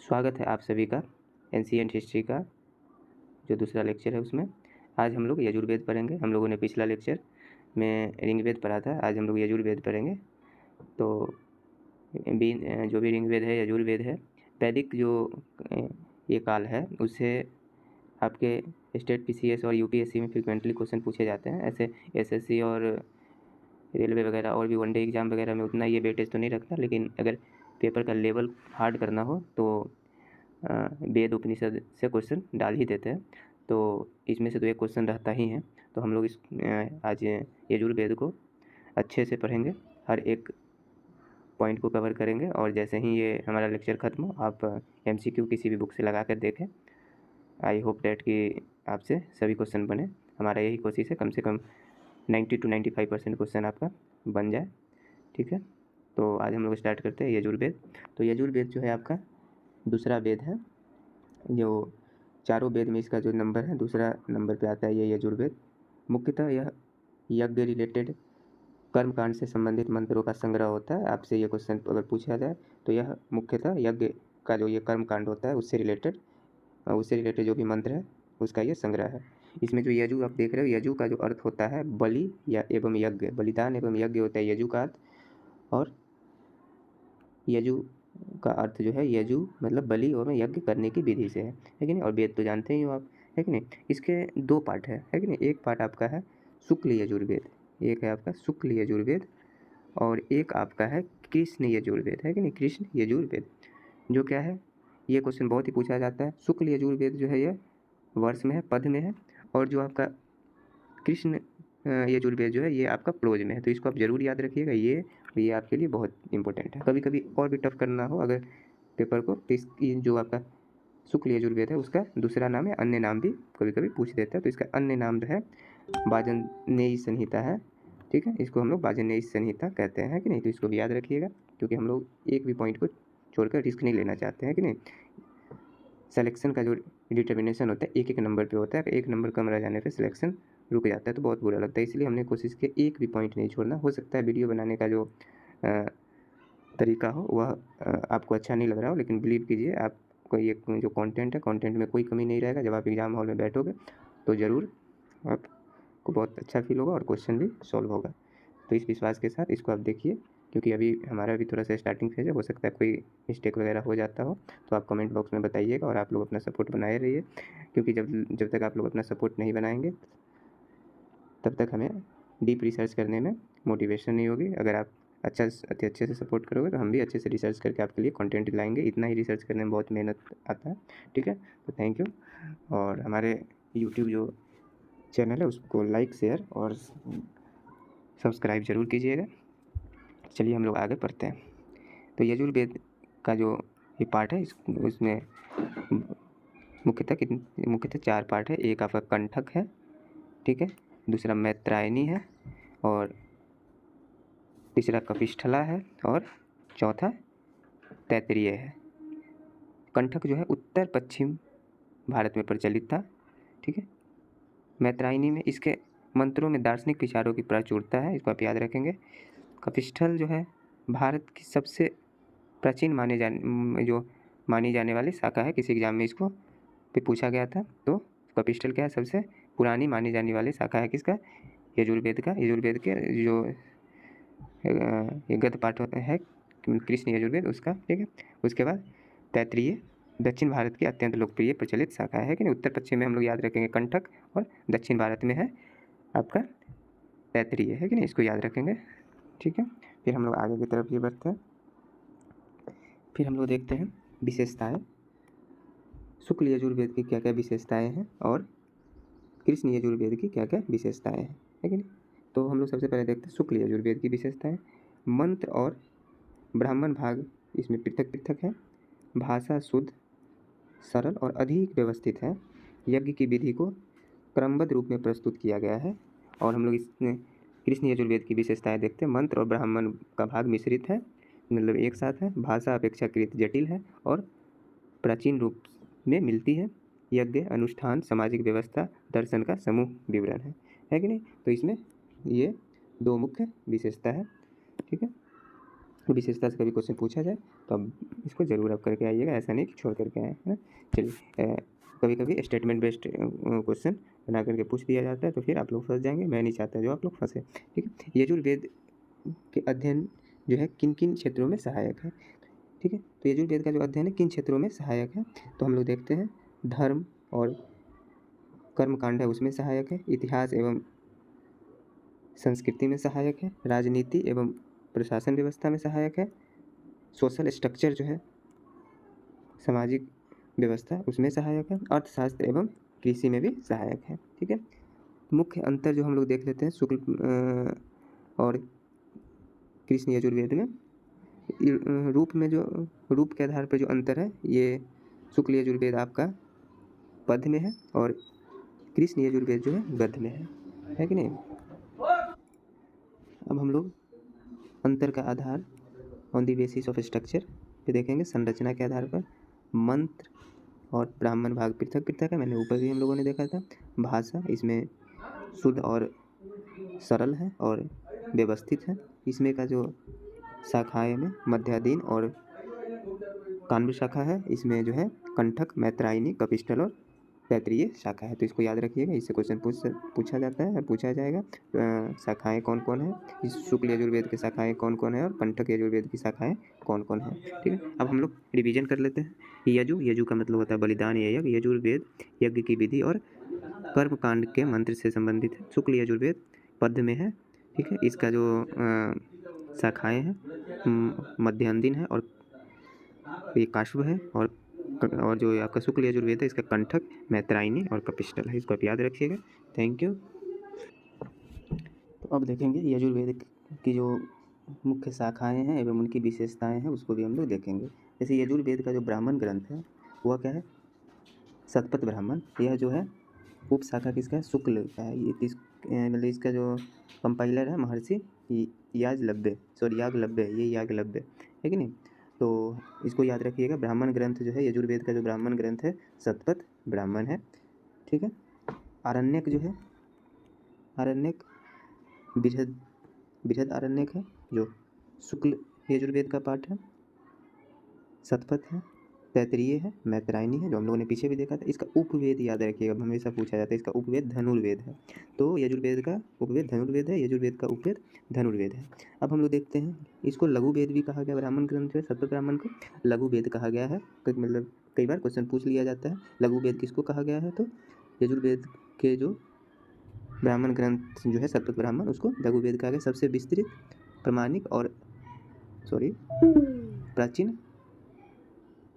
स्वागत है आप सभी का एंशिएंट हिस्ट्री का जो दूसरा लेक्चर है उसमें। आज हम लोग यजुर्वेद पढ़ेंगे। हम लोगों ने पिछला लेक्चर में ऋग्वेद पढ़ा था, आज हम लोग यजुर्वेद पढ़ेंगे। तो जो भी ऋग्वेद है, यजुर्वेद है, वैदिक जो ये काल है उससे आपके स्टेट पीसीएस और यूपीएससी में फ्रिक्वेंटली क्वेश्चन पूछे जाते हैं। ऐसे एसएससी और रेलवे वगैरह और भी वनडे एग्ज़ाम वगैरह में उतना ये वेटेज तो नहीं रखता, लेकिन अगर पेपर का लेवल हार्ड करना हो तो वेद उपनिषद से क्वेश्चन डाल ही देते हैं। तो इसमें से तो एक क्वेश्चन रहता ही है। तो हम लोग आज यजुर्वेद को अच्छे से पढ़ेंगे, हर एक पॉइंट को कवर करेंगे। और जैसे ही ये हमारा लेक्चर ख़त्म हो, आप एमसीक्यू किसी भी बुक से लगा कर देखें। आई होप डैट कि आपसे सभी क्वेश्चन बने। हमारा यही कोशिश है, कम से कम 90 to 95% क्वेश्चन आपका बन जाए। ठीक है, तो आज हम लोग स्टार्ट करते हैं यजुर्वेद। तो यजुर्वेद जो है आपका दूसरा वेद है। जो चारों वेद में इसका जो नंबर है, दूसरा नंबर पे आता है ये यजुर्वेद। मुख्यतः यह यज्ञ रिलेटेड कर्मकांड से संबंधित मंत्रों का संग्रह होता है। आपसे ये क्वेश्चन अगर पूछा जाए तो यह मुख्यतः यज्ञ का जो ये कर्मकांड होता है उससे रिलेटेड जो भी मंत्र है उसका ये संग्रह है। इसमें जो यजु आप देख रहे हो, यजु का जो अर्थ होता है बलि या एवं यज्ञ, बलिदान एवं यज्ञ होता है यजु का अर्थ। और यजु का अर्थ जो है, यजु मतलब बलि और यज्ञ करने की विधि से है कि नहीं। और वेद तो जानते ही हो आप, है कि नहीं। इसके दो पार्ट है कि नहीं। एक पार्ट आपका है शुक्ल यजुर्वेद, एक है आपका शुक्ल यजुर्वेद, और एक आपका है कृष्ण यजुर्वेद, है कि नहीं। कृष्ण यजुर्वेद जो क्या है, ये क्वेश्चन बहुत ही पूछा जाता है। शुक्ल यजुर्वेद जो है ये वर्ष में है, पद में है, और जो आपका कृष्ण यजुर्वेद जो है ये आपका प्रोज में है। तो इसको आप जरूर याद रखिएगा, ये आपके लिए बहुत इंपॉर्टेंट है। कभी कभी और भी टफ करना हो अगर पेपर को, तो इसकी जो आपका शुक्ल यजुर्वेद है उसका दूसरा नाम है अन्य नाम भी कभी कभी पूछ देता है। तो इसका अन्य नाम जो है वाजन्नेयी संहिता है। ठीक है, इसको हम लोग वाजन्नेयी संहिता कहते हैं कि नहीं। तो इसको भी याद रखिएगा, क्योंकि हम लोग एक भी पॉइंट को छोड़कर रिस्क नहीं लेना चाहते हैं कि नहीं। सिलेक्शन का जो डिटर्मिनेशन होता है एक एक नंबर पे होता है, एक नंबर कम रह जाने पे सिलेक्शन रुक जाता है तो बहुत बुरा लगता है। इसलिए हमने कोशिश की एक भी पॉइंट नहीं छोड़ना। हो सकता है वीडियो बनाने का जो तरीका हो वह आपको अच्छा नहीं लग रहा हो, लेकिन बिलीव कीजिए आपको ये जो कंटेंट है, कंटेंट में कोई कमी नहीं रहेगा। जब आप एग्ज़ाम हॉल में बैठोगे तो ज़रूर आपको बहुत अच्छा फील होगा और क्वेश्चन भी सॉल्व होगा। तो इस विश्वास के साथ इसको आप देखिए, क्योंकि अभी हमारा भी थोड़ा सा स्टार्टिंग फेज है, हो सकता है कोई मिस्टेक वगैरह हो जाता हो तो आप कमेंट बॉक्स में बताइएगा। और आप लोग अपना सपोर्ट बनाए रहिए, क्योंकि जब तक आप लोग अपना सपोर्ट नहीं बनाएंगे तब तक हमें डीप रिसर्च करने में मोटिवेशन नहीं होगी। अगर आप अच्छे से सपोर्ट करोगे तो हम भी अच्छे से रिसर्च करके आपके लिए कंटेंट लाएंगे। इतना ही रिसर्च करने में बहुत मेहनत आता है। ठीक है, तो थैंक यू। और हमारे यूट्यूब जो चैनल है उसको लाइक, शेयर और सब्सक्राइब ज़रूर कीजिएगा। चलिए हम लोग आगे पढ़ते हैं। तो यजुर्वेद का जो ये पार्ट है उसमें मुख्यतः 4 पार्ट है। एक आपका कंठक है, ठीक है, दूसरा मैत्रायनी है, और तीसरा कपिष्ठला है, और चौथा तैत्तिरीय है। कंठक जो है उत्तर पश्चिम भारत में प्रचलित था, ठीक है। मैत्रायनी में इसके मंत्रों में दार्शनिक विचारों की प्रचुरता है, इसको आप याद रखेंगे। कपिष्ठल जो है भारत की सबसे प्राचीन मानी जाने वाली शाखा है। किसी एग्जाम में इसको पे पूछा गया था। तो कपिष्ठल क्या है, सबसे पुरानी मानी जाने वाली शाखा है किसका, यजुर्वेद का। यजुर्वेद के जो गद्य पाठ है कृष्ण यजुर्वेद उसका, ठीक है। उसके बाद तैत्तिरीय दक्षिण भारत की अत्यंत लोकप्रिय प्रचलित शाखा है कि नहीं। उत्तर पश्चिम में हम लोग याद रखेंगे कंठक, और दक्षिण भारत में है आपका तैत्तिरीय, है कि नहीं, इसको याद रखेंगे। ठीक है, फिर हम लोग आगे की तरफ ये बढ़ते हैं। फिर हम लोग देखते हैं विशेषताएं, शुक्ल यजुर्वेद की क्या क्या विशेषताएं हैं और कृष्ण यजुर्वेद की क्या क्या विशेषताएं हैं, है कि नहीं। तो हम लोग सबसे पहले देखते हैं शुक्ल यजुर्वेद की विशेषताएं। मंत्र और ब्राह्मण भाग इसमें पृथक पृथक है, भाषा शुद्ध, सरल और अधिक व्यवस्थित है, यज्ञ की विधि को क्रमबद्ध रूप में प्रस्तुत किया गया है। और हम लोग इसमें कृष्ण यजुर्वेद की विशेषताएं देखते हैं। मंत्र और ब्राह्मण का भाग मिश्रित है, मतलब एक साथ है, भाषा अपेक्षाकृत जटिल है और प्राचीन रूप में मिलती है, यज्ञ अनुष्ठान सामाजिक व्यवस्था दर्शन का समूह विवरण है कि नहीं। तो इसमें ये 2 मुख्य विशेषता है, ठीक है। विशेषता से कभी क्वेश्चन पूछा जाए तो अब इसको ज़रूर आप करके आइएगा, ऐसा नहीं कि छोड़ करके आए, है ना। चलिए, कभी कभी स्टेटमेंट बेस्ड क्वेश्चन बना करके पूछ दिया जाता है, तो फिर आप लोग फंस जाएंगे। मैं नहीं चाहता जो आप लोग फंसे, ठीक है। यजुर्वेद के अध्ययन जो है किन किन क्षेत्रों में सहायक है, ठीक है। तो यजुर्वेद का जो अध्ययन है किन क्षेत्रों में सहायक है, तो हम लोग देखते हैं धर्म और कर्मकांड है उसमें सहायक है, इतिहास एवं संस्कृति में सहायक है, राजनीति एवं प्रशासन व्यवस्था में सहायक है, सोशल स्ट्रक्चर जो है सामाजिक व्यवस्था उसमें सहायक है, अर्थशास्त्र एवं कृषि में भी सहायक है, ठीक है। मुख्य अंतर जो हम लोग देख लेते हैं शुक्ल और कृष्ण यजुर्वेद में, रूप में जो रूप के आधार पर जो अंतर है, ये शुक्ल यजुर्वेद आपका पद में है और कृष्ण यजुर्वेद जो है गद्य में है कि नहीं। अब हम लोग अंतर का आधार on the basis of structure पे देखेंगे, संरचना के आधार पर। मंत्र और ब्राह्मण भाग पृथक पृथक है, मैंने ऊपर भी हम लोगों ने देखा था। भाषा इसमें शुद्ध और सरल है और व्यवस्थित है। इसमें का जो शाखाएं में मध्याधीन और काण्व शाखा है, इसमें जो है कंठक, मैत्रायनी, कपिष्ठल और तैत्रीय शाखा है। तो इसको याद रखिएगा, इससे क्वेश्चन पूछा जाता है, पूछा जाएगा। शाखाएं कौन कौन है, इस शुक्ल यजुर्वेद की शाखाएं कौन कौन है और कंठक यजुर्वेद की शाखाएं कौन कौन है, ठीक है। अब हम लोग रिवीजन कर लेते हैं। यजु का मतलब होता है बलिदान या यज्ञ। यजुर्वेद यज्ञ की विधि और कर्म कांड के मंत्र से संबंधित है। शुक्ल यजुर्वेद पद्य में है, ठीक है। इसका जो शाखाएं हैं मध्यांदिन है और ये काश्व है, और जो आपका शुक्ल यजुर्वेद है इसका कंठक, मैत्रायनी और कपिष्ठल है। इसको आप याद रखिएगा। Thank you. तो अब देखेंगे यजुर्वेद की जो मुख्य शाखाएं हैं एवं उनकी विशेषताएं हैं उसको भी हम लोग देखेंगे। जैसे यजुर्वेद का जो ब्राह्मण ग्रंथ है वह क्या है, शतपथ ब्राह्मण। यह जो है उप शाखा किसका है, शुक्ल का है। ये मतलब इसका जो कंपाइलर है महर्षि याग्लव्य, ये याग्लव्य है कि नहीं। तो इसको याद रखिएगा। ब्राह्मण ग्रंथ जो है यजुर्वेद का जो ब्राह्मण ग्रंथ है शतपथ ब्राह्मण है, ठीक है। आरण्यक जो है, आरण्यक बृहद आरण्यक है जो शुक्ल यजुर्वेद का पाठ है। शतपथ है, तैत्रीय है, मैत्रायनी है जो हम लोगों ने पीछे भी देखा था। इसका उपवेद याद रखिएगा, हमेशा पूछा जाता है। इसका उपवेद धनुर्वेद है। तो यजुर्वेद का उपवेद धनुर्वेद है, यजुर्वेद का उपवेद धनुर्वेद है। अब हम लोग देखते हैं, इसको लघु वेद भी कहा गया। ब्राह्मण ग्रंथ जो है शतपथ ब्राह्मण को लघु वेद कहा गया है। मतलब कई बार क्वेश्चन पूछ लिया जाता है लघु वेद किसको कहा गया है, तो यजुर्वेद के जो ब्राह्मण ग्रंथ जो है शतपथ ब्राह्मण उसको लघु वेद कहा गया। सबसे विस्तृत, प्रामाणिक और प्राचीन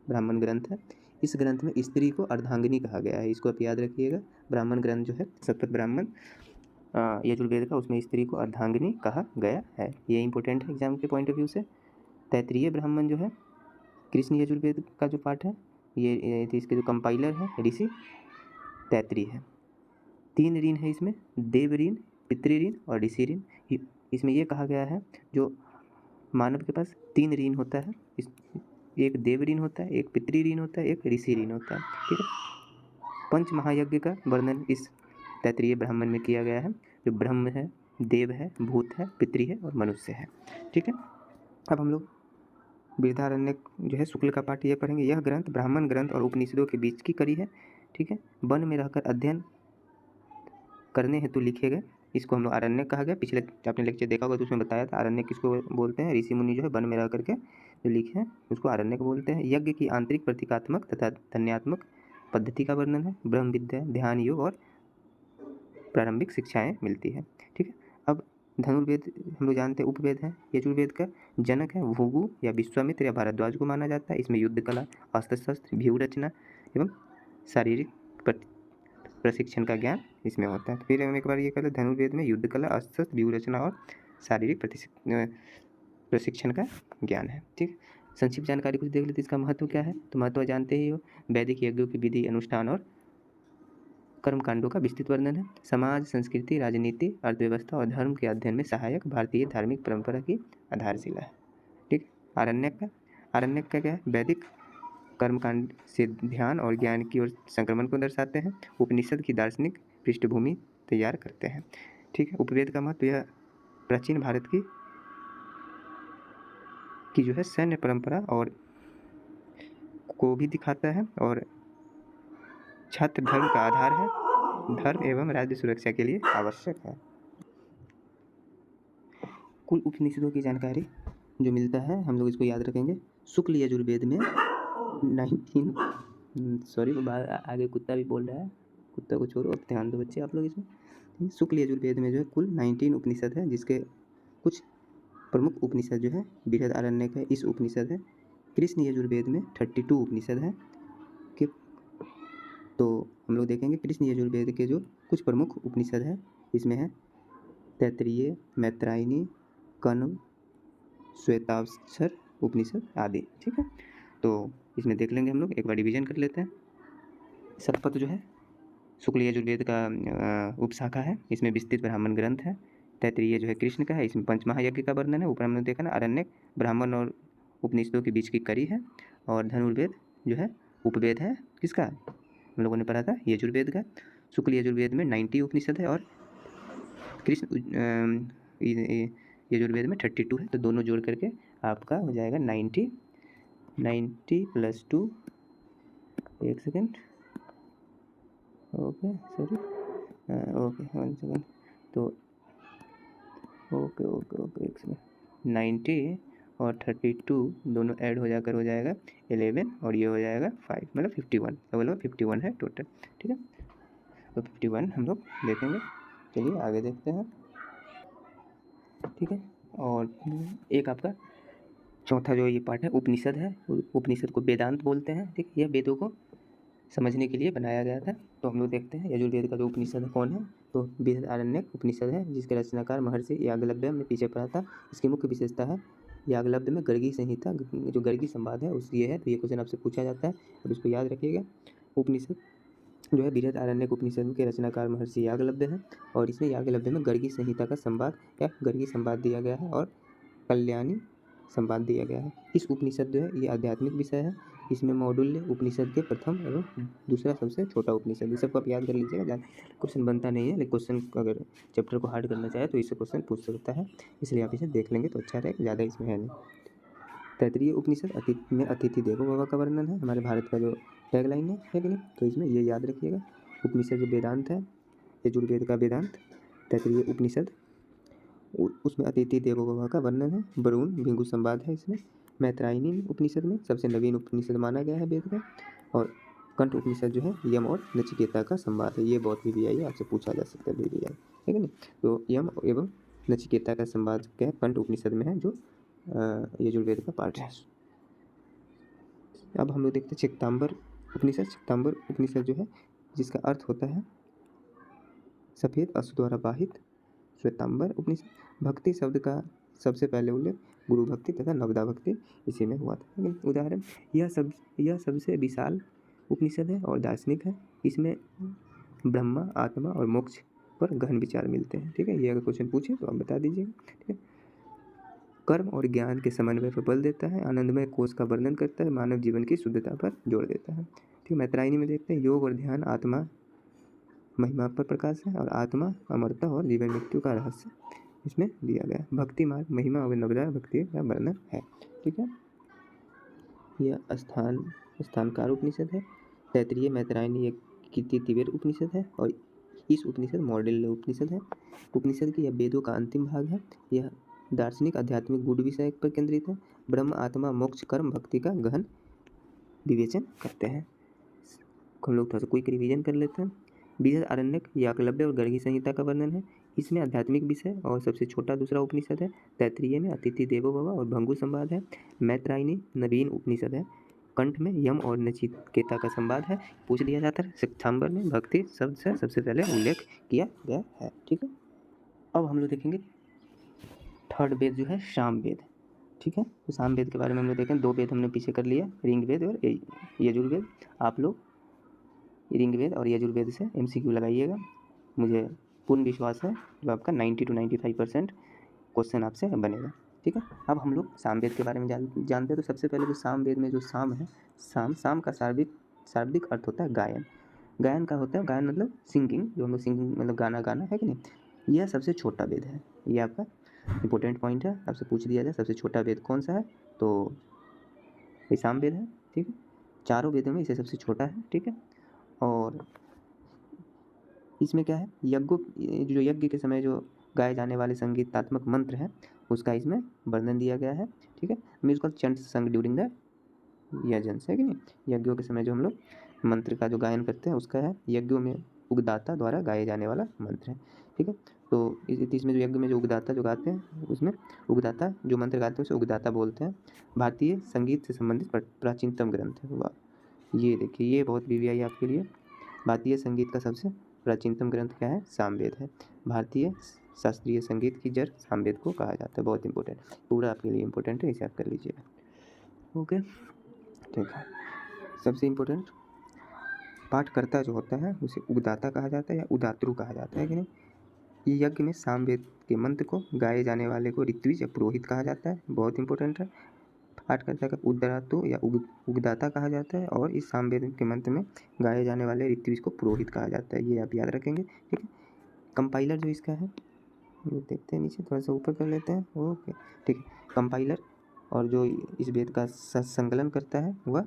ब्राह्मण ग्रंथ है। इस ग्रंथ में स्त्री को अर्धांगिनी कहा गया है, इसको आप याद रखिएगा। ब्राह्मण ग्रंथ जो है शतपथ ब्राह्मण यजुर्वेद का, उसमें स्त्री को अर्धांगिनी कहा गया है। ये इंपॉर्टेंट है एग्जाम के पॉइंट ऑफ व्यू से। तैत्रीय ब्राह्मण जो है कृष्ण यजुर्वेद का जो पाठ है, ये इसके जो कंपाइलर है ऋषि तैत्रीय है। 3 ऋण है इसमें, देव ऋण, पितृ ऋण और ऋषि ऋण। इसमें ये कहा गया है जो मानव के पास 3 ऋण होता है, एक देव ऋण होता है, एक पितृ ऋण होता है, एक ऋषि ऋण होता है, ठीक है। पंच महायज्ञ का वर्णन इस तैत्रीय ब्राह्मण में किया गया है, जो ब्रह्म है, देव है, भूत है, पितृ है और मनुष्य है, ठीक है। अब हम लोग बृहदारण्यक जो है शुक्ल का पाठ ये पढ़ेंगे। यह ग्रंथ ब्राह्मण ग्रंथ और उपनिषदों के बीच की कड़ी है, ठीक है। वन में रहकर अध्ययन करने हेतु लिखे गए, इसको हम लोग आरण्यक कहा गया। पिछले आपने लेक्चर देखा होगा तो उसमें बताया था आरण्यक किसको बोलते हैं। ऋषि मुनि जो है वन में रह करके जो लिखे हैं उसको आरण्यक बोलते हैं। यज्ञ की आंतरिक प्रतीकात्मक तथा धन्यात्मक पद्धति का वर्णन है। ब्रह्म विद्या, ध्यान, योग और प्रारंभिक शिक्षाएं मिलती है, ठीक है। अब धनुर्वेद हम लोग जानते हैं उपवेद है। यजुर्वेद का जनक है भृगु या विश्वामित्र या भारद्वाज को माना जाता है। इसमें युद्ध कला, अस्त्र शस्त्र, व्यूह रचना एवं शारीरिक प्रशिक्षण का ज्ञान इसमें होता है। तो फिर हम एक बार ये कहते हैं धनुर्वेद में युद्ध कला, अस्त्र शस्त्र, व्यूह रचना और शारीरिक प्रशिक्षण का ज्ञान है, ठीक। संक्षिप्त जानकारी कुछ देख लेते हैं। इसका महत्व क्या है, तो महत्व जानते ही हो। वैदिक यज्ञों की विधि, अनुष्ठान और कर्मकांडों का विस्तृत वर्णन है। समाज, संस्कृति, राजनीति, अर्थव्यवस्था और धर्म के अध्ययन में सहायक भारतीय धार्मिक परंपरा की आधारशिला है, ठीक। आरण्यक का क्या है, वैदिक कर्मकांड से ध्यान और ज्ञान की ओर संक्रमण को दर्शाते हैं। उपनिषद की दार्शनिक पृष्ठभूमि तैयार करते हैं, ठीक है। उपवेद का महत्व, यह प्राचीन भारत की जो है सैन्य परंपरा और को भी दिखाता है और छत्र धर्म का आधार है, धर्म एवं राज्य सुरक्षा के लिए आवश्यक है। कुल उपनिषदों की जानकारी जो मिलता है हम लोग इसको याद रखेंगे। शुक्ल यजुर्वेद में 19 सॉरी आगे कुत्ता भी बोल रहा है, कुत्ता को छोड़ो, अब ध्यान दो बच्चे आप लोग इसमें। शुक्ल यजुर्वेद में जो है कुल 19 उपनिषद है, जिसके कुछ प्रमुख उपनिषद जो है बृहदारण्यक है, इस उपनिषद है। कृष्ण यजुर्वेद में 32 उपनिषद है। तो हम लोग देखेंगे कृष्ण यजुर्वेद के जो कुछ प्रमुख उपनिषद है, इसमें है तैत्तिरीय, मैत्रायणी, कण्व, श्वेताक्षर उपनिषद आदि। ठीक है, तो इसमें देख लेंगे हम लोग, एक बार डिवीजन कर लेते हैं। शतपथ जो है शुक्ल यजुर्वेद का उपशाखा है, इसमें विस्तृत ब्राह्मण ग्रंथ है। तैत्तिरीय जो है कृष्ण का है, इसमें पंचमहायज्ञ का वर्णन है। ऊपर हमने देखा ना, अरण्यक ब्राह्मण और उपनिषदों के बीच की कड़ी है। और धनुर्वेद जो है उपवेद है, किसका हम लोगों ने पढ़ा था, यजुर्वेद का। शुक्ल यजुर्वेद में 90 उपनिषद है और कृष्ण यजुर्वेद में 32 है। तो दोनों जोड़ करके आपका हो जाएगा 90 + 2, एक second, okay sorry, okay 1 second, तो ओके एक सेकेंड, 90 और 32 दोनों ऐड हो जाकर हो जाएगा 11 और ये हो जाएगा 5, मतलब 51, मतलब 51 है टोटल। ठीक है, तो 51 हम लोग देखेंगे। चलिए आगे देखते हैं। ठीक है, और एक आपका चौथा जो ये पार्ट है उपनिषद है, उपनिषद को वेदांत बोलते हैं। ठीक, यह वेदों को समझने के लिए बनाया गया था। तो हम लोग देखते हैं यजुर्वेद का जो उपनिषद है कौन है, तो बृहदारण्यक उपनिषद है, जिसके रचनाकार महर्षि याज्ञवल्क्य, हमने पीछे पढ़ा था। इसकी मुख्य विशेषता है याज्ञवल्क्य में गर्गी संहिता, जो गर्गी संवाद है उस ये है। तो ये क्वेश्चन आपसे पूछा जाता है और इसको याद रखिएगा। उपनिषद जो है बृहदारण्यक उपनिषद के रचनाकार महर्षि याज्ञवल्क्य है, और इसमें याज्ञवल्क्य में गर्गी संहिता का संवाद या गर्गी संवाद दिया गया है और कल्याणी संवाद दिया गया है। इस उपनिषद जो है ये आध्यात्मिक विषय है। इसमें मौडुल्य उपनिषद के प्रथम एवं दूसरा सबसे छोटा उपनिषद, ये सबको आप याद कर लीजिएगा। ज़्यादा क्वेश्चन बनता नहीं है, लेकिन क्वेश्चन अगर चैप्टर को हार्ड करना चाहे तो इससे क्वेश्चन पूछ सकता है, इसलिए आप इसे देख लेंगे तो अच्छा रहेगा, ज़्यादा इसमें है नहीं। तैत्तिरीय उपनिषद में अतिथि देवो भव का वर्णन है, हमारे भारत का जो टैगलाइन है कि नहीं, तो इसमें ये याद रखिएगा। उपनिषद जो वेदांत है, यजुर्वेद का वेदांत, तैत्तिरीय उपनिषद, उसमें अतिथि देवो भव का वर्णन है। वरुण भिंगु संवाद है इसमें। मैत्रायणी उपनिषद में सबसे नवीन उपनिषद माना गया है वेद का। और कंठ उपनिषद जो है यम और नचिकेता का संवाद है। ये बहुत VVI आपसे पूछा जा सकता है, VVI, ठीक है ना। तो यम एवं नचिकेता का संवाद क्या है, कंठ उपनिषद में है, जो यजुर्वेद का पार्ट है। अब हम लोग देखते हैं श्वेतांबर उपनिषद। श्वेतांबर उपनिषद जो है, जिसका अर्थ होता है सफ़ेद अश्व द्वारा वाहित। श्वेतांबर उपनिषद भक्ति शब्द का सबसे पहले उल्लेख गुरु भक्ति तथा नवदा भक्ति इसी में हुआ था। उदाहरण, यह सबसे विशाल उपनिषद है और दार्शनिक है। इसमें ब्रह्मा, आत्मा और मोक्ष पर गहन विचार मिलते हैं। ठीक है, ये अगर क्वेश्चन पूछे तो आप बता दीजिएगा। ठीक है, कर्म और ज्ञान के समन्वय पर बल देता है, आनंदमय कोश का वर्णन करता है, मानव जीवन की शुद्धता पर जोर देता है। ठीक, मैत्रायणी में देखते हैं योग और ध्यान आत्मा महिमा पर प्रकाश है, और आत्मा अमरता और जीवन मृत्यु का रहस्य इसमें दिया गया है। भक्ति मार्ग, महिमा और नवदा भक्ति का वर्णन है। ठीक है, यह स्थानकार उपनिषद है। तैत्तिरीय मैत्रायणी एक कीर्तिवेद उपनिषद है, और इस उपनिषद मौडल्य उपनिषद है। उपनिषद की यह वेदों का अंतिम भाग है। यह दार्शनिक आध्यात्मिक गूढ़ विषय पर केंद्रित है। ब्रह्म, आत्मा, मोक्ष, कर्म, भक्ति का गहन विवेचन करते हैं। हम लोग थोड़ा सा क्विक रिवीजन कर लेते हैं। बृहदारण्यक याज्ञवल्क्य और गर्गी संहिता का वर्णन है। इसमें आध्यात्मिक विषय और सबसे छोटा दूसरा उपनिषद है। तैत्तिरीय में अतिथि देवो भव और भंगु संवाद है। मैत्रायणी नवीन उपनिषद है। कंठ में यम और नचिकेता का संवाद है, पूछ लिया जाता है। श्वेतांबर में भक्ति शब्द से सबसे पहले उल्लेख किया गया है। ठीक है, अब हम लोग देखेंगे थर्ड वेद जो है साम वेद। ठीक है, तो साम वेद के बारे में हम लोग देखें। 2 वेद हमने पीछे कर लिया, ऋग्वेद और यजुर्वेद। आप लोग ऋग्वेद और यजुर्वेद से MCQ लगाइएगा। मुझे पूर्ण विश्वास है जो आपका 90 to 95% क्वेश्चन आपसे बनेगा। ठीक है, अब हम लोग सामवेद के बारे में जानते हैं। तो सबसे पहले जो सामवेद में जो साम है, साम का शाब्दिक अर्थ होता है गायन। गायन का होता है, गायन मतलब सिंगिंग, जो हम लोग सिंगिंग मतलब गाना है कि नहीं। यह सबसे छोटा वेद है, ये आपका इंपॉर्टेंट पॉइंट है, आपसे पूछ दिया जाए सबसे छोटा वेद कौन सा है, तो ये सामवेद है। ठीक है, चारों वेदों में इसे सबसे छोटा है, ठीक है। और इसमें क्या है, जो यज्ञ के समय जो गाए जाने वाले संगीतात्मक मंत्र हैं उसका इसमें वर्णन दिया गया है, ठीक है। म्यूजिकल चैंट्स संग ड्यूरिंग द यजन्स, है कि नहीं। यज्ञों के समय जो हम लोग मंत्र का जो गायन करते हैं उसका है, यज्ञों में उगदाता द्वारा गाए जाने वाला मंत्र है, ठीक है। तो इसमें जो यज्ञ में जो उगदाता जो गाते हैं उसमें उगदाता जो मंत्र गाते हैं उसे उगदाता बोलते हैं। भारतीय संगीत से संबंधित प्राचीनतम ग्रंथ है। वाह, ये देखिए ये बहुत वीवीआई आपके लिए। भारतीय संगीत का सबसे प्राचीनतम ग्रंथ क्या है, सामवेद है। भारतीय शास्त्रीय संगीत की जड़ सामवेद को कहा जाता है। बहुत इंपॉर्टेंट, पूरा आपके लिए इंपॉर्टेंट है, इसे आप कर लीजिएगा, ओके। ठीक है, सबसे इम्पोर्टेंट पाठकर्ता जो होता है उसे उगदाता कहा जाता है या उदातृ कहा जाता है कि नहीं। यज्ञ में सामवेद के मंत्र को गाए जाने वाले को ऋत्विज या पुरोहित कहा जाता है, बहुत इंपॉर्टेंट है। पाठकर्ता का उदातृ या उगदाता कहा जाता है, और इस सामवेद के मंत्र में गाए जाने वाले ऋत्विज को पुरोहित कहा जाता है, ये आप याद रखेंगे, ठीक है। कंपाइलर जो इसका है देखते हैं, नीचे थोड़ा सा ऊपर कर लेते हैं, ओके, ठीक है। कंपाइलर और जो इस वेद का संकलन करता है वह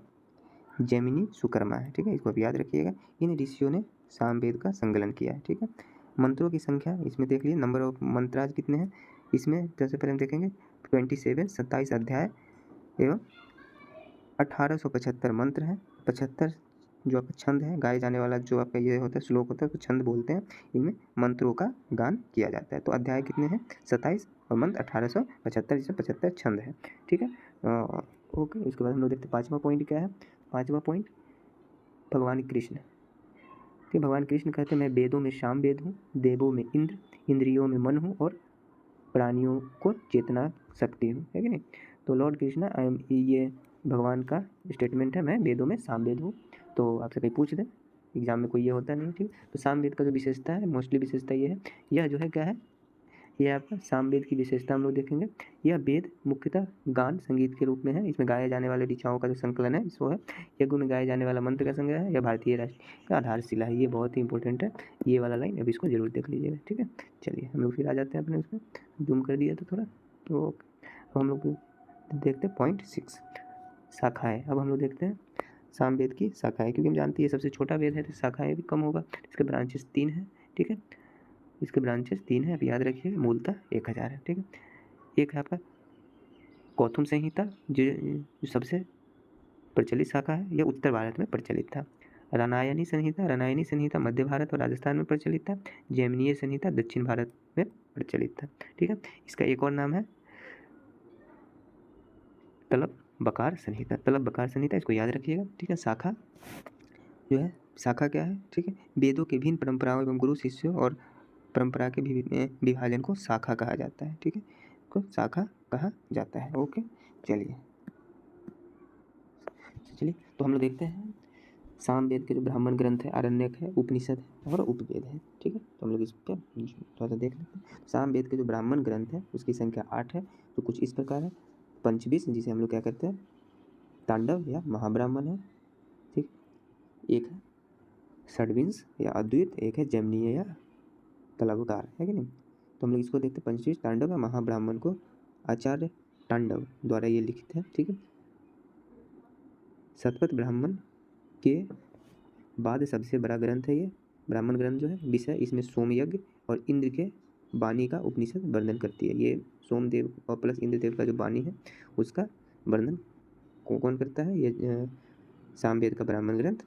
जेमिनी सुकर्मा है, ठीक है, इसको आप याद रखिएगा। इन ऋषियों ने सामवेद का संकलन किया है, ठीक है। मंत्रों की संख्या इसमें देख लीजिए, नंबर ऑफ मंत्राज कितने हैं इसमें, सबसे पहले हम देखेंगे 27 27 अध्याय एवं 1875 मंत्र हैं। 75 जो आपका छंद है, गाए जाने वाला जो आपका ये होता है श्लोक होता है, तो छंद बोलते हैं। इनमें मंत्रों का गान किया जाता है। तो अध्याय कितने हैं, 27 और मंत्र 1875, जिसमें 75 छंद है, ठीक है। ओके, इसके बाद हम लोग देखते हैं 5वां पॉइंट क्या है। 5वां पॉइंट भगवान कृष्ण, कि भगवान कृष्ण कहते हैं मैं वेदों में साम वेद हूँ, देवों में इंद्र, इंद्रियों में मन हूँ और प्राणियों को चेतना शक्ति हूँ, है कि नहीं। तो लॉर्ड कृष्णा ये भगवान का स्टेटमेंट है, मैं वेदों में सामवेद हूँ। तो आपसे कहीं पूछ दें एग्जाम में, कोई ये होता नहीं, ठीक। तो सामवेद का जो विशेषता है, मोस्टली विशेषता ये है, यह जो है क्या है, यह आपका सामवेद की विशेषता हम लोग देखेंगे। यह वेद मुख्यतः गान संगीत के रूप में है। इसमें गाए जाने वाले ऋचाओं का जो संकलन है इसको है। यज्ञों में गाए जाने वाला मंत्र का संग्रह है। यह भारतीय राष्ट्र का आधारशिला है। ये बहुत ही इंपॉर्टेंट है, ये वाला लाइन, अब इसको जरूर देख लीजिएगा, ठीक है। चलिए हम लोग फिर आ जाते हैं अपने उसमें, जूम कर दिया था थोड़ा, तो अब हम लोग देखते हैं पॉइंट 6 शाखाएँ। अब हम लोग देखते हैं सामवेद की शाखाएँ, क्योंकि हम जानते हैं सबसे छोटा वेद है तो शाखाएँ भी कम होगा। इसके ब्रांचेस 3 हैं, ठीक है, इसके ब्रांचेस 3 हैं, आप याद रखिएगा, मूलतः 1000 है, ठीक है। एक है आपका कौथुम संहिता, जो सबसे प्रचलित शाखा है, यह उत्तर भारत में प्रचलित था। रामायणी संहिता मध्य भारत और राजस्थान में प्रचलित था। जैमिनीय संहिता दक्षिण भारत में प्रचलित था, ठीक है। इसका एक और नाम है तलब बकार संहिता, इसको याद रखिएगा, ठीक है। शाखा जो है, शाखा क्या है, ठीक है, वेदों के भिन्न परंपराओं एवं गुरु शिष्यों और परंपरा के विभाजन को शाखा कहा जाता है, ठीक है, को शाखा कहा जाता है, ओके। चलिए तो हम लोग देखते हैं सामवेद के जो ब्राह्मण ग्रंथ है, आरण्यक है, उपनिषद है और उपवेद है, ठीक है। तो हम लोग इस पर थोड़ा सा देख लेते हैं। सामवेद के जो ब्राह्मण ग्रंथ है उसकी संख्या 8 है, तो कुछ इस प्रकार है। पंचविश, जिसे हम लोग क्या कहते हैं, तांडव या महाब्राह्मण है, ठीक। एक है षड्विंश या अद्वैत, एक है जैमिनीय या तलवकार, है कि नहीं। तो हम लोग इसको देखते हैं, पंचविश तांडव या महाब्राह्मण को आचार्य तांडव द्वारा ये लिखित है, ठीक है। शतपथ ब्राह्मण के बाद सबसे बड़ा ग्रंथ है ये ब्राह्मण ग्रंथ जो है। विषय इसमें सोमयज्ञ और इंद्र के वाणी का उपनिषद वर्णन करती है। ये सोमदेव और प्लस इंद्रदेव का जो वाणी है उसका वर्णन कौन करता है, ये सामवेद का ब्राह्मण ग्रंथ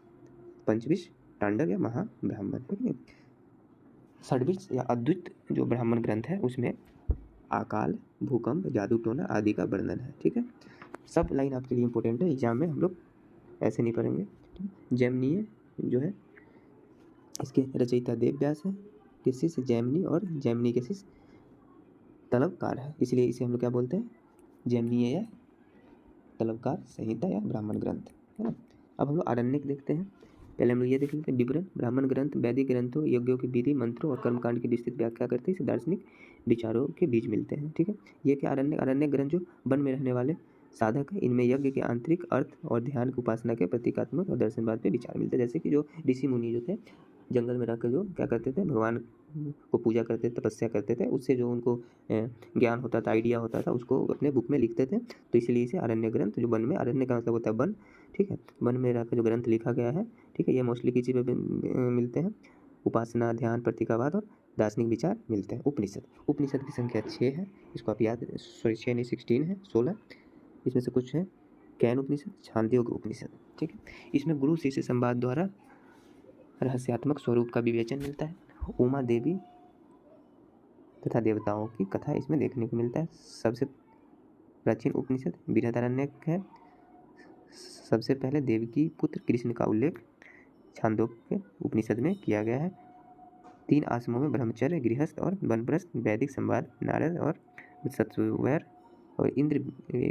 पंचविश तांडव या महाब्राह्मण, ठीक है। षड्विश या अद्वैत जो ब्राह्मण ग्रंथ है उसमें अकाल, भूकंप, जादू टोना आदि का वर्णन है, ठीक है। सब लाइन आपके लिए इंपॉर्टेंट है, एग्जाम में हम लोग ऐसे नहीं पढ़ेंगे। जैमिनीय जो है इसके रचयिता देव व्यास है, किसी से जैमिनी, और जैमिनी के शिष्य तलवकार है, इसलिए इसे हम लोग क्या बोलते हैं, जैमिनीय या तलवकार संहिता या ब्राह्मण ग्रंथ, है ना। अब हम लोग आरण्यक देखते हैं। पहले हम लोग ये देख लेते हैं विवरण। ब्राह्मण ग्रंथ वैदिक ग्रंथों, यज्ञों की विधि, मंत्रों और कर्मकांड की विस्तृत व्याख्या करते हैं, इसे दार्शनिक विचारों के बीज मिलते हैं, ठीक है। ये क्या आरण्यक ग्रंथ जो वन में रहने वाले साधक है, इनमें यज्ञ के आंतरिक अर्थ और ध्यान की उपासना के प्रतीकात्मक और दर्शनवाद पे विचार मिलते हैं। जैसे कि जो ऋषि मुनि जो थे जंगल में रहकर जो क्या करते थे, भगवान को पूजा करते थे, तपस्या करते थे, उससे जो उनको ज्ञान होता था, आइडिया होता था, उसको अपने बुक में लिखते थे। तो इसलिए इसे आरण्य ग्रंथ, जो वन में, आरण्य का मतलब होता है वन, ठीक है। वन मेरा का जो ग्रंथ लिखा गया है, ठीक है, ये मोस्टली किसी पे मिलते हैं, उपासना, ध्यान, प्रतीकावाद और दार्शनिक विचार मिलते हैं। उपनिषद की संख्या 6 है, इसको आप याद, सॉरी 6 नहीं 16 है, 16। इसमें से कुछ है कैन उपनिषद, छांदोग्य उपनिषद, ठीक है। इसमें गुरु शिष्य संवाद द्वारा रहस्यात्मक स्वरूप का विवेचन मिलता है। उमा देवी तथा देवताओं की कथा इसमें देखने को मिलता है। सबसे प्राचीन उपनिषद बृहदारण्यक है। सबसे पहले देवकी पुत्र कृष्ण का उल्लेख छांदोग्य उपनिषद में किया गया है। 3 आश्रमों में ब्रह्मचर्य, गृहस्थ और वानप्रस्थ, वैदिक संवाद, नारद और सत्यवैर और इंद्र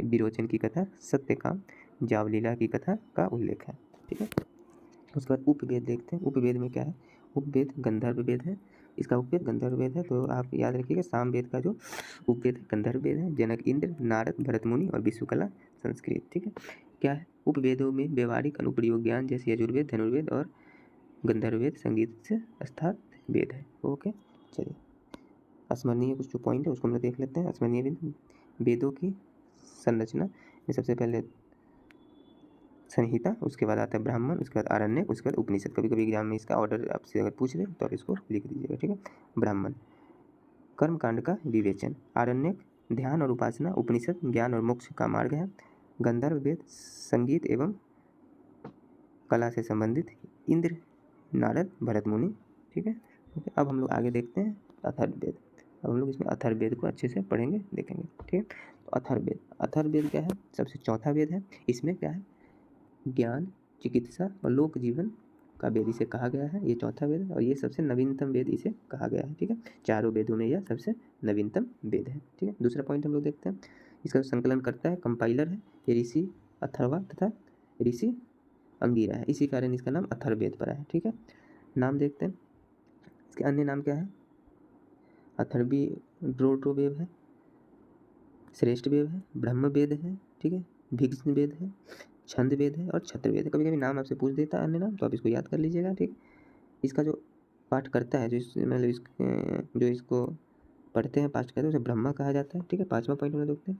विरोचन की कथा, सत्यकाम, जावलीला की कथा का उल्लेख है, ठीक है। उसके बाद उपवेद देखते हैं। उपवेद में क्या है? उपवेद गंधर्व वेद है। इसका उपवेद गंधर्व वेद है, तो आप याद रखिएगा साम वेद का जो उपवेद है गंधर्व वेद है। जनक, इंद्र, नारद, भरत मुनि और विश्वकला संस्कृत, ठीक है। क्या है? उपवेदों में व्यवहारिक अनुप्रयोग ज्ञान जैसे यजुर्वेद, धनुर्वेद और गंधर्व वेद संगीत से स्थात वेद है। ओके, चलिए स्मरणीय कुछ जो पॉइंट है उसको हम लोग देख लेते हैं। स्मरणीय वेदों की संरचना में सबसे पहले संहिता, उसके बाद आता है ब्राह्मण, उसके बाद आरण्यक, उसके बाद उपनिषद। कभी कभी एग्जाम में इसका ऑर्डर आपसे अगर पूछ ले तो आप इसको लिख दीजिएगा, ठीक है। ब्राह्मण कर्मकांड का विवेचन, आरण्यक ध्यान और उपासना, उपनिषद ज्ञान और मोक्ष का मार्ग है, गंधर्व वेद संगीत एवं कला से संबंधित, इंद्र, नारद, भरत मुनि, ठीक है। अब हम लोग आगे देखते हैं अथर्ववेद। अब हम लोग इसमें अथर्ववेद को अच्छे से पढ़ेंगे, देखेंगे, ठीक है। तो अथर्ववेद क्या है? सबसे चौथा वेद है। इसमें क्या है? ज्ञान, चिकित्सा और लोक जीवन का वेद इसे कहा गया है। ये चौथा वेद है और ये सबसे नवीनतम वेद इसे कहा गया है, ठीक है। चारों वेदों में यह सबसे नवीनतम वेद है, ठीक है। दूसरा पॉइंट हम लोग देखते हैं, इसका संकलन करता है, कंपाइलर है ये ऋषि अथर्वा तथा ऋषि अंगिरा है, इसी कारण इसका नाम अथर्ववेद पड़ा है, ठीक है। नाम देखते हैं, इसके अन्य नाम क्या है? अथर्वी ड्रोटोवेद है, श्रेष्ठ वेद है, ब्रह्म वेद है, ठीक है, भिक्षु वेद है, छंद वेद है और छत्र वेद है। कभी कभी नाम आपसे पूछ देता है अन्य नाम, तो आप इसको याद कर लीजिएगा, ठीक। इसका जो पाठ करता है, जो इसको पढ़ते हैं, पाठ करते हैं, उसे ब्रह्मा कहा जाता है, ठीक है। 5वां पॉइंट हम लोग देखते हैं,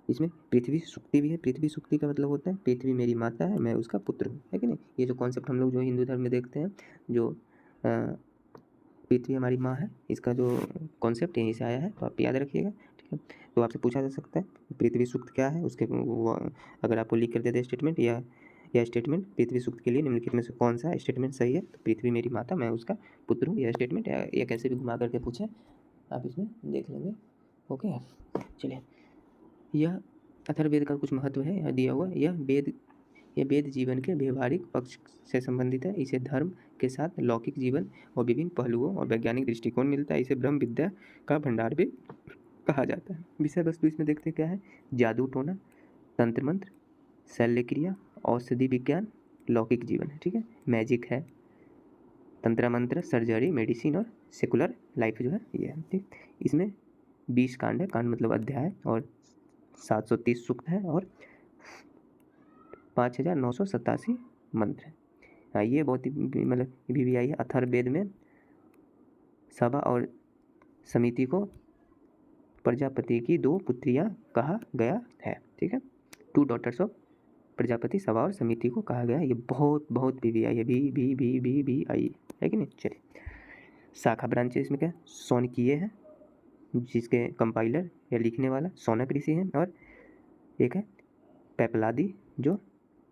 इसमें पृथ्वी सूक्ति भी है। पृथ्वी सूक्ति का मतलब होता है पृथ्वी मेरी माता है, मैं उसका पुत्र हूँ, है कि नहीं। ये जो कॉन्सेप्ट हम लोग जो हिंदू धर्म में देखते हैं, जो पृथ्वी हमारी माँ है, इसका जो कॉन्सेप्ट यहीं से आया है, तो आप याद रखिएगा, ठीक है। तो आपसे पूछा जा सकता है पृथ्वी सूक्त क्या है, उसके अगर आपको लिख कर दे दे स्टेटमेंट, या स्टेटमेंट पृथ्वी सूक्त के लिए निम्नलिखित में से कौन सा स्टेटमेंट सही है, तो पृथ्वी मेरी माता, मैं उसका पुत्र हूँ, यह स्टेटमेंट, या कैसे भी घुमा करके पूछे आप इसमें देख लेंगे। ओके, चलिए, यह अथर्ववेद का कुछ महत्व है यहाँ दिया हुआ। यह वेद जीवन के व्यवहारिक पक्ष से संबंधित है। इसे धर्म के साथ लौकिक जीवन और विभिन्न पहलुओं और वैज्ञानिक दृष्टिकोण मिलता है। इसे ब्रह्म विद्या का भंडार भी कहा जाता है। विषय वस्तु इसमें देखते क्या है? जादू टोना, तंत्र मंत्र, शल्य क्रिया, औषधि विज्ञान, लौकिक जीवन है, ठीक है। मैजिक है, तंत्र मंत्र, सर्जरी, मेडिसिन और सेकुलर लाइफ जो है ये है, ठीक। इसमें 20 कांड है, कांड मतलब अध्याय, और 730 सूक्त है और 5987 मंत्र है। हाँ, ये बहुत ही मतलब भी आई है। अथर्ववेद में सभा और समिति को प्रजापति की 2 पुत्रियां कहा गया है, ठीक है। 2 डॉटर्स ऑफ प्रजापति, सभा और समिति को कहा गया है। ये बहुत भी आई है, भी आई है कि नहीं। चलिए, शाखा ब्रांचेस में क्या? सौनकीय है, जिसके कंपाइलर या लिखने वाला सौनक ऋषि है, और एक है पेपलादी, जो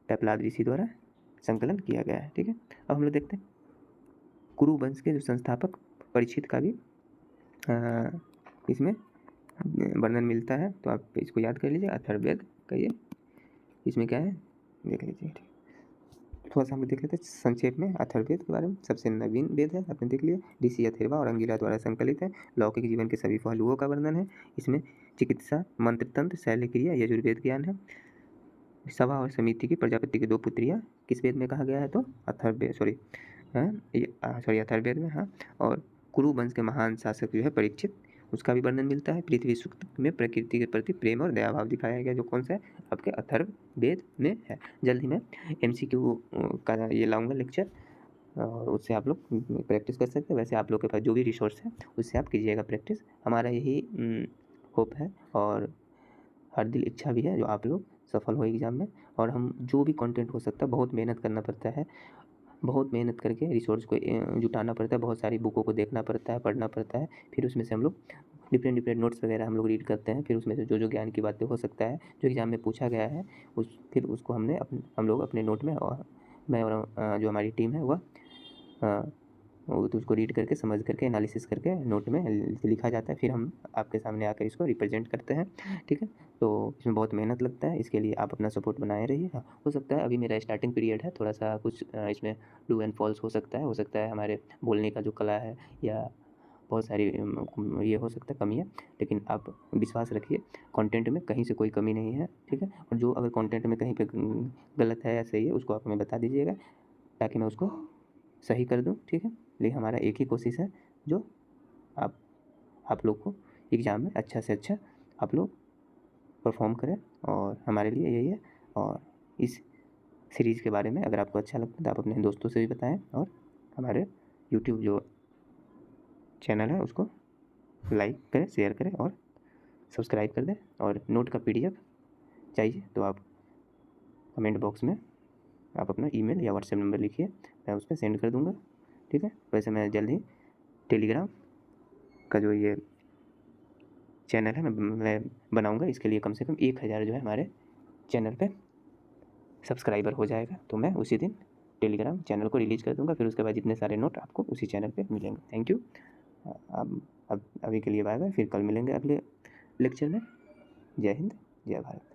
पेपलाद ऋषि द्वारा संकलन किया गया है, ठीक है। अब हम लोग देखते हैं कुरु वंश के जो संस्थापक परीक्षित का भी इसमें वर्णन मिलता है, तो आप इसको याद कर लीजिए। अथर्ववेद का ये इसमें क्या है देख लीजिए, ठीक। थोड़ा सा हम देख लेते हैं संक्षेप में अथर्ववेद के बारे में। सबसे नवीन वेद है, आपने देख लिया, ऋषि अथर्वा और अंगिरा द्वारा संकलित है। लौकिक जीवन के सभी पहलुओं का वर्णन है। इसमें चिकित्सा, मंत्र तंत्र, शैल्य क्रिया, यजुर्वेद ज्ञान है। सभा और समिति की प्रजापति की 2 पुत्रियां किस वेद में कहा गया है? तो अथर्ववेद अथर्ववेद में, हाँ। और कुरु वंश के महान शासक जो है परीक्षित, उसका भी वर्णन मिलता है। पृथ्वी सूक्त में प्रकृति के प्रति प्रेम और दयाभाव दिखाया गया, जो कौन सा है? आपके अथर्ववेद में है। जल्द ही मैं MCQ का ये लाऊंगा लेक्चर, और उससे आप लोग प्रैक्टिस कर सकते हैं। वैसे आप लोग के पास जो भी रिसोर्स है उससे आप कीजिएगा प्रैक्टिस। हमारा यही होप है और हर दिल इच्छा भी है, जो आप लोग सफल हो एग्ज़ाम में। और हम जो भी कंटेंट हो सकता है बहुत मेहनत करना पड़ता है, बहुत मेहनत करके रिसोर्स को जुटाना पड़ता है, बहुत सारी बुकों को देखना पड़ता है, पढ़ना पड़ता है। फिर उसमें से हम लोग डिफरेंट नोट्स वगैरह हम लोग रीड करते हैं। फिर उसमें से जो ज्ञान की बातें हो सकता है जो एग्ज़ाम में पूछा गया है फिर उसको हम लोग अपने नोट में, और मैं और जो हमारी टीम है वह वो तो उसको रीड करके समझ करके एनालिसिस करके नोट में लिखा जाता है। फिर हम आपके सामने आकर इसको रिप्रेजेंट करते हैं, ठीक है। तो इसमें बहुत मेहनत लगता है, इसके लिए आप अपना सपोर्ट बनाए रहिए। हो सकता है अभी मेरा स्टार्टिंग पीरियड है, थोड़ा सा कुछ इसमें डू एंड फॉल्स हो सकता है हमारे बोलने का जो कला है या बहुत सारी ये हो सकता है कमियाँ, लेकिन आप विश्वास रखिए कंटेंट में कहीं से कोई कमी नहीं है, ठीक है। और जो अगर कंटेंट में कहीं पे गलत है या सही है उसको आप हमें बता दीजिएगा ताकि मैं उसको सही कर दूँ, ठीक है। लेकिन हमारा एक ही कोशिश है जो आप लोग को एग्ज़ाम में अच्छा से अच्छा आप लोग परफॉर्म करें, और हमारे लिए यही है। और इस सीरीज़ के बारे में अगर आपको अच्छा लगता है तो आप अपने दोस्तों से भी बताएं, और हमारे यूट्यूब जो चैनल है उसको लाइक करें, शेयर करें और सब्सक्राइब कर दें। और नोट का PDF चाहिए तो आप कमेंट बॉक्स में आप अपना ईमेल या व्हाट्सएप नंबर लिखिए, मैं उस पर सेंड कर दूँगा, ठीक है। वैसे मैं जल्द ही टेलीग्राम का जो ये चैनल है मैं बनाऊँगा, इसके लिए कम से कम 1000 जो है हमारे चैनल पे सब्सक्राइबर हो जाएगा तो मैं उसी दिन टेलीग्राम चैनल को रिलीज़ कर दूँगा। फिर उसके बाद जितने सारे नोट आपको उसी चैनल पे मिलेंगे। Thank you. अब अभी के लिए बाय बाय, फिर कल मिलेंगे अगले लेक्चर में। जय हिंद, जय भारत।